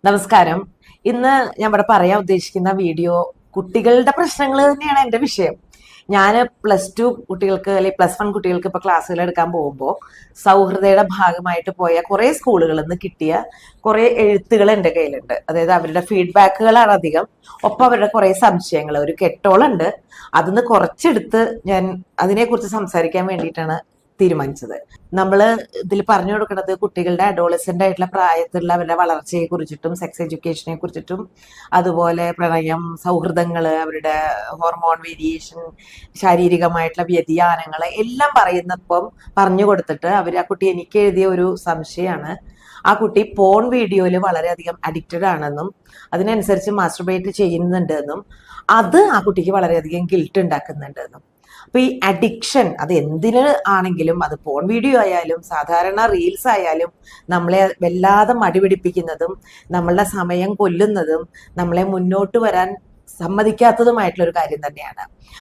നമസ്കാരം. ഇന്ന് ഞാൻ ഇവിടെ പറയാൻ ഉദ്ദേശിക്കുന്ന വീഡിയോ കുട്ടികളുടെ പ്രശ്നങ്ങൾ തന്നെയാണ് എൻ്റെ വിഷയം. ഞാൻ +2 കുട്ടികൾക്ക് അല്ലെങ്കിൽ +1 കുട്ടികൾക്ക് ഇപ്പോൾ ക്ലാസ്സുകൾ എടുക്കാൻ പോകുമ്പോൾ സൗഹൃദയുടെ ഭാഗമായിട്ട് പോയ കുറേ സ്കൂളുകളിൽ നിന്ന് കിട്ടിയ കുറേ എഴുത്തുകൾ എൻ്റെ കയ്യിലുണ്ട്. അതായത് അവരുടെ ഫീഡ്ബാക്കുകളാണ് അധികം. ഒപ്പം അവരുടെ കുറേ സംശയങ്ങൾ, ഒരു കെട്ടോളുണ്ട്. അതിന്ന് കുറച്ചെടുത്ത് ഞാൻ അതിനെക്കുറിച്ച് സംസാരിക്കാൻ വേണ്ടിയിട്ടാണ് തീരുമാനിച്ചത്. നമ്മൾ ഇതിൽ പറഞ്ഞു കൊടുക്കുന്നത് കുട്ടികളുടെ അഡോളസെന്റ് ആയിട്ടുള്ള പ്രായത്തിലുള്ള അവരുടെ വളർച്ചയെ കുറിച്ചിട്ടും സെക്സ് എഡ്യൂക്കേഷനെ കുറിച്ചിട്ടും അതുപോലെ പ്രണയം, സൗഹൃദങ്ങൾ, അവരുടെ ഹോർമോൺ വേരിയേഷൻ, ശാരീരികമായിട്ടുള്ള വ്യതിയാനങ്ങൾ എല്ലാം പറയുന്നപ്പം പറഞ്ഞു കൊടുത്തിട്ട് ആ കുട്ടി എനിക്ക് എഴുതിയ ഒരു സംശയമാണ്, ആ കുട്ടി പോൺ വീഡിയോയിൽ വളരെയധികം അഡിക്റ്റഡ് ആണെന്നും അതിനനുസരിച്ച് മാസ്റ്റർബേറ്റ് ചെയ്യുന്നുണ്ട് എന്നും അത് ആ കുട്ടിക്ക് വളരെയധികം ഗിൽട്ട് ഉണ്ടാക്കുന്നുണ്ടെന്നും. അപ്പൊ ഈ അഡിക്ഷൻ അത് എന്തിന് ആണെങ്കിലും, അത് പോൺ വീഡിയോ ആയാലും സാധാരണ റീൽസ് ആയാലും നമ്മളെ വല്ലാതെ മടിപിടിപ്പിക്കുന്നതും നമ്മളുടെ സമയം കൊല്ലുന്നതും നമ്മളെ മുന്നോട്ട് വരാൻ സമ്മതിക്കാത്തതുമായിട്ടുള്ള ഒരു കാര്യം തന്നെയാണ്.